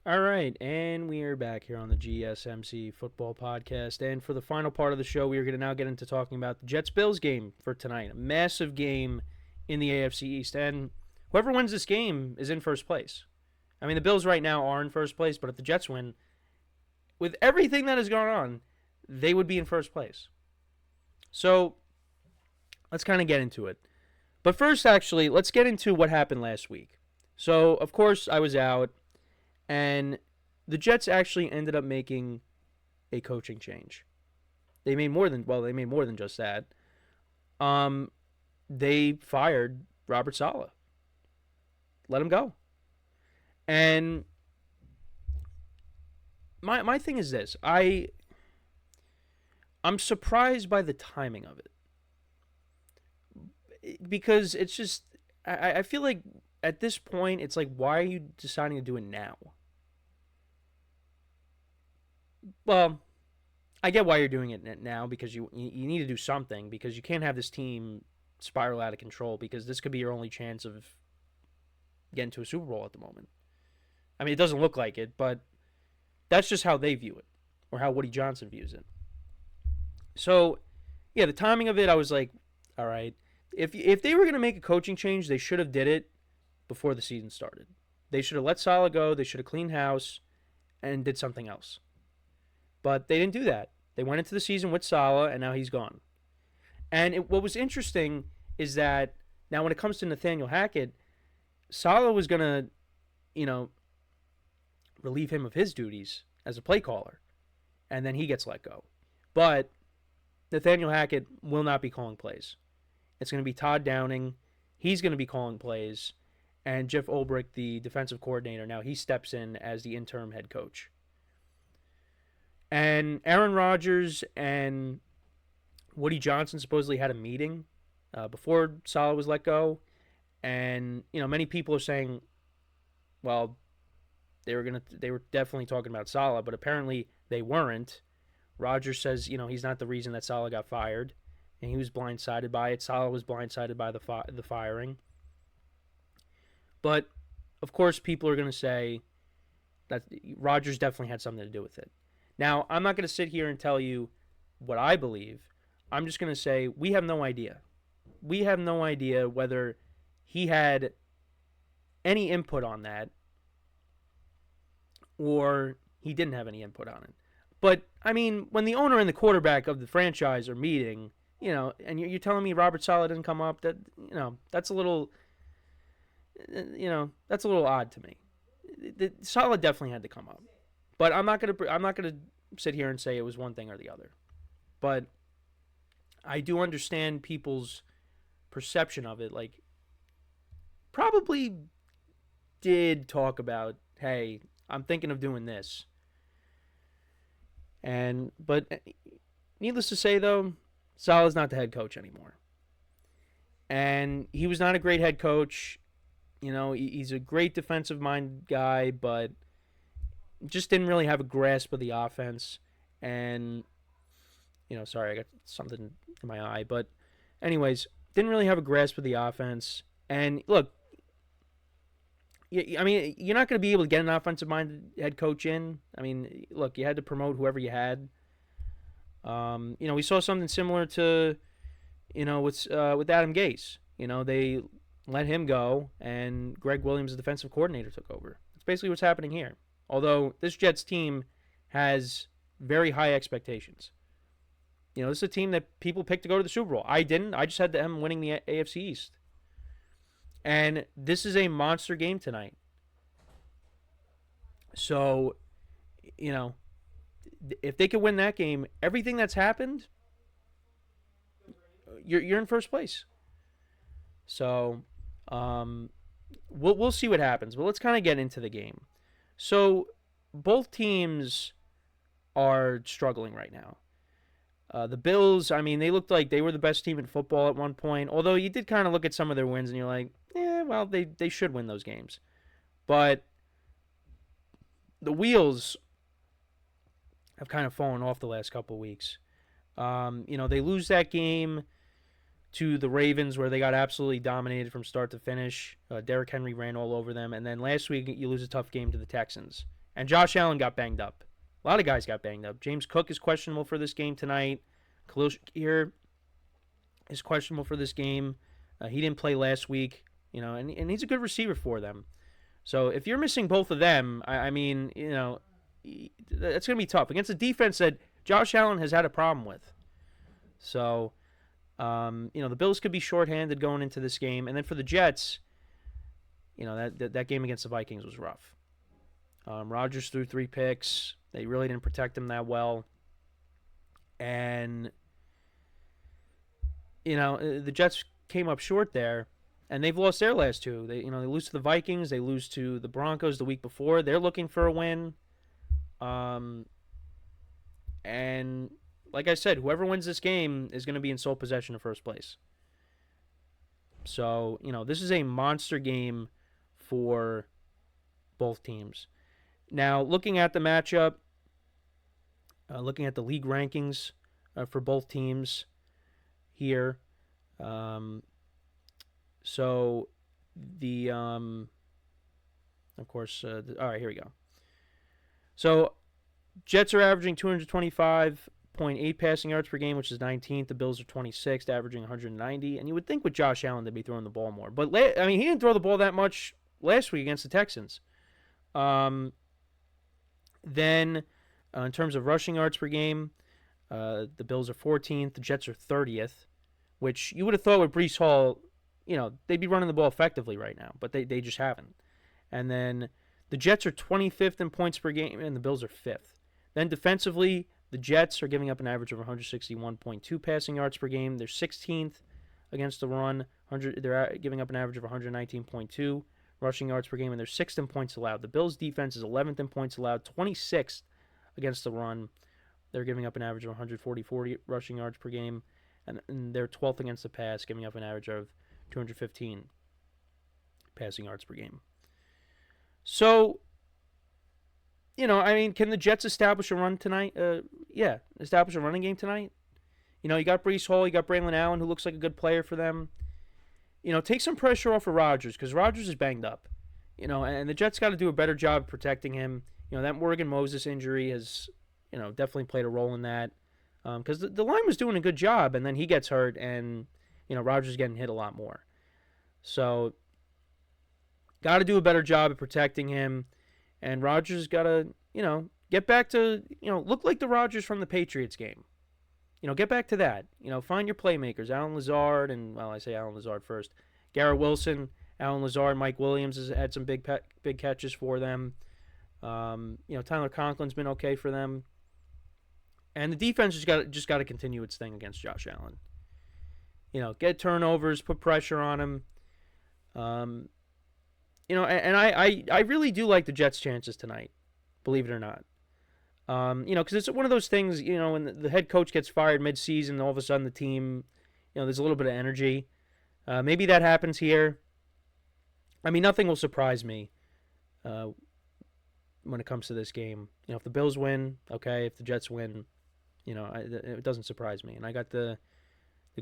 All right, and we are back here on the GSMC football podcast. And for the final part of the show, we are going to now get into talking about the Jets Bills game for tonight. A massive game in the AFC East. And whoever wins this game is in first place. I mean, the Bills right now are in first place, but if the Jets win, with everything that has gone on, they would be in first place. So let's kind of get into it. But first, actually, let's get into what happened last week. So, of course, I was out. And the Jets actually ended up making a coaching change. They made more than just that. They fired Robert Saleh. Let him go. And my thing is this. I'm surprised by the timing of it. Because it's just I feel like at this point it's like, why are you deciding to do it now? Well, I get why you're doing it now, because you need to do something, because you can't have this team spiral out of control, because this could be your only chance of getting to a Super Bowl at the moment. I mean, it doesn't look like it, but that's just how they view it, or how Woody Johnson views it. So, yeah, the timing of it, I was like, all right, if they were going to make a coaching change, they should have did it before the season started. They should have let Saleh go. They should have cleaned house and did something else. But they didn't do that. They went into the season with Saleh, and now he's gone. And what was interesting is that now when it comes to Nathaniel Hackett, Saleh was going to, you know, relieve him of his duties as a play caller, and then he gets let go. But Nathaniel Hackett will not be calling plays. It's going to be Todd Downing. He's going to be calling plays. And Jeff Ulbrich, the defensive coordinator, now he steps in as the interim head coach. And Aaron Rodgers and Woody Johnson supposedly had a meeting before Saleh was let go. And, many people are saying, well, they were definitely talking about Saleh, but apparently they weren't. Rodgers says, he's not the reason that Saleh got fired, and he was blindsided by it. Saleh was blindsided by the firing. But, of course, people are going to say that Rodgers definitely had something to do with it. Now, I'm not going to sit here and tell you what I believe. I'm just going to say we have no idea. We have no idea whether he had any input on that or he didn't have any input on it. But, I mean, when the owner and the quarterback of the franchise are meeting, and you're telling me Robert Saleh didn't come up, that's a little, that's a little odd to me. Saleh definitely had to come up. But I'm not gonna sit here and say it was one thing or the other. But I do understand people's perception of it. Like, probably did talk about, hey, I'm thinking of doing this. But needless to say, though, Saleh's not the head coach anymore. And he was not a great head coach. He's a great defensive minded guy, but just didn't really have a grasp of the offense. And, sorry, I got something in my eye. But anyways, didn't really have a grasp of the offense. And look, I mean, you're not going to be able to get an offensive-minded head coach in. I mean, look, you had to promote whoever you had. We saw something similar to, with Adam Gase. They let him go, and Greg Williams, the defensive coordinator, took over. That's basically what's happening here. Although this Jets team has very high expectations. This is a team that people picked to go to the Super Bowl. I didn't. I just had them winning the AFC East. And this is a monster game tonight. So, if they could win that game, everything that's happened, you're in first place. So, we'll see what happens. But let's kind of get into the game. So, both teams are struggling right now. The Bills, I mean, they looked like they were the best team in football at one point. Although you did kind of look at some of their wins and you're like, well, they should win those games. But the wheels have kind of fallen off the last couple of weeks. They lose that game to the Ravens where they got absolutely dominated from start to finish. Derrick Henry ran all over them. And then last week you lose a tough game to the Texans. And Josh Allen got banged up. A lot of guys got banged up. James Cook is questionable for this game tonight. Khalil Shakir is questionable for this game. He didn't play last week, and he's a good receiver for them. So if you're missing both of them, I mean, that's going to be tough against a defense that Josh Allen has had a problem with. So, the Bills could be shorthanded going into this game. And then for the Jets, that game against the Vikings was rough. Rodgers threw 3 picks. They really didn't protect him that well. And, the Jets came up short there, and they've lost their last 2. They lose to the Vikings. They lose to the Broncos the week before. They're looking for a win. And like I said, whoever wins this game is going to be in sole possession of first place. So, this is a monster game for both teams. Now, looking at the matchup, looking at the league rankings for both teams here. So, of course, all right, here we go. So, Jets are averaging 225.8 passing yards per game, which is 19th. The Bills are 26th, averaging 190. And you would think with Josh Allen they'd be throwing the ball more. But, he didn't throw the ball that much last week against the Texans. Then, in terms of rushing yards per game, the Bills are 14th. The Jets are 30th, which you would have thought with Breece Hall, they'd be running the ball effectively right now. But they just haven't. And then the Jets are 25th in points per game, and the Bills are 5th. Then defensively, the Jets are giving up an average of 161.2 passing yards per game. They're 16th against the run. They're giving up an average of 119.2 rushing yards per game, and they're 6th in points allowed. The Bills' defense is 11th in points allowed, 26th against the run. They're giving up an average of 140 rushing yards per game, and they're 12th against the pass, giving up an average of 215 passing yards per game. So, can the Jets establish a run tonight? Establish a running game tonight. You got Breece Hall, you got Braylon Allen, who looks like a good player for them. Take some pressure off of Rodgers, because Rodgers is banged up. And the Jets got to do a better job protecting him. That Morgan Moses injury has, definitely played a role in that. Because the line was doing a good job, and then he gets hurt, and, Rodgers is getting hit a lot more. So, got to do a better job of protecting him. And Rodgers got to, get back to, look like the Rodgers from the Patriots game. Get back to that. Find your playmakers. Allen Lazard, and, I say Allen Lazard first. Garrett Wilson, Allen Lazard, Mike Williams has had some big catches for them. Tyler Conklin's been okay for them. And the defense just got to continue its thing against Josh Allen. Get turnovers, put pressure on him. And I really do like the Jets' chances tonight, believe it or not. Because it's one of those things, when the head coach gets fired mid-season, all of a sudden the team, there's a little bit of energy. Maybe that happens here. Nothing will surprise me when it comes to this game. If the Bills win, okay. If the Jets win, it doesn't surprise me. And I got the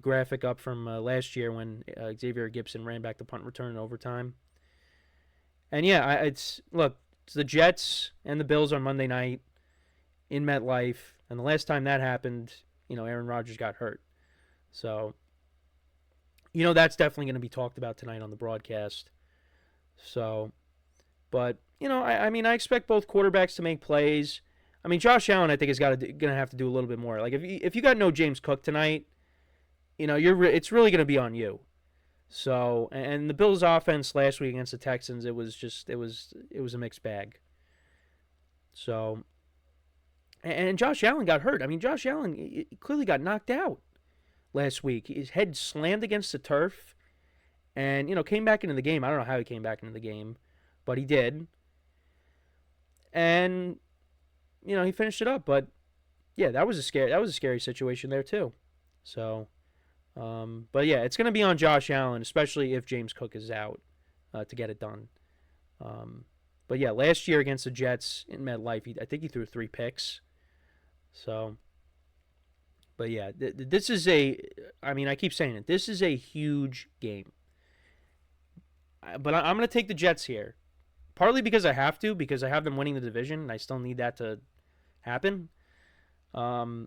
graphic up from last year when Xavier Gibson ran back the punt return in overtime. And it's the Jets and the Bills on Monday night in MetLife, and the last time that happened, Aaron Rodgers got hurt. So, that's definitely going to be talked about tonight on the broadcast. So, but, I expect both quarterbacks to make plays. Josh Allen, I think, is going to have to do a little bit more. Like, if you got no James Cook tonight, it's really going to be on you. So, and the Bills' offense last week against the Texans, it was a mixed bag. So, and Josh Allen got hurt. Josh Allen he clearly got knocked out last week. His head slammed against the turf and, came back into the game. I don't know how he came back into the game, but he did. And, he finished it up. But, yeah, that was a scary situation there, too. So, but, yeah, it's going to be on Josh Allen, especially if James Cook is out to get it done. But, yeah, last year against the Jets in MetLife, I think he threw 3 picks. So, but, yeah, this is I keep saying it. This is a huge game. But I'm going to take the Jets here. partly because I have to, because I have them winning the division, and I still need that to happen. But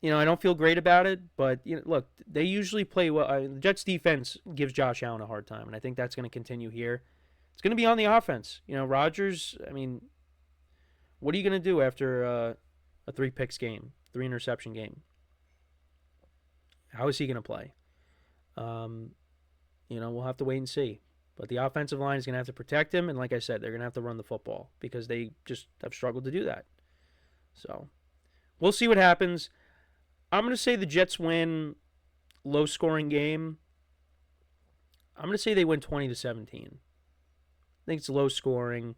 I don't feel great about it. But look, they usually play well. The Jets defense gives Josh Allen a hard time, and I think that's going to continue here. It's going to be on the offense. Rodgers. I mean, what are you going to do after a 3-picks game, 3-interception game? How is he going to play? We'll have to wait and see. But the offensive line is going to have to protect him, and like I said, they're going to have to run the football because they just have struggled to do that. So we'll see what happens. I'm going to say the Jets win, low-scoring game. I'm going to say they win 20-17. I think it's low-scoring,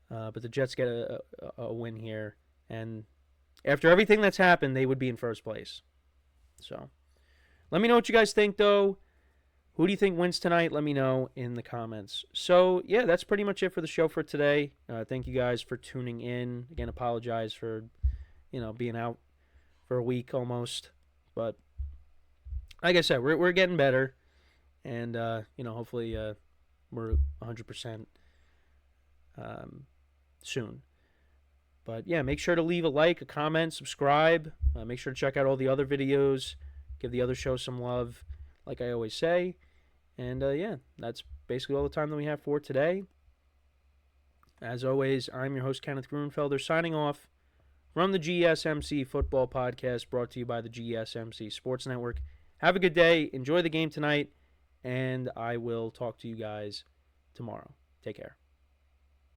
but the Jets get a win here. And after everything that's happened, they would be in first place. So let me know what you guys think, though. Who do you think wins tonight? Let me know in the comments. So, yeah, that's pretty much it for the show for today. Thank you guys for tuning in. Again, apologize for, being out for a week almost. But, like I said, we're getting better. And, hopefully we're 100% soon. But, yeah, make sure to leave a like, a comment, subscribe. Make sure to check out all the other videos. Give the other show some love, like I always say. And, yeah, that's basically all the time that we have for today. As always, I'm your host, Kenneth Grunfelder, signing off from the GSMC Football Podcast, brought to you by the GSMC Sports Network. Have a good day. Enjoy the game tonight. And I will talk to you guys tomorrow. Take care.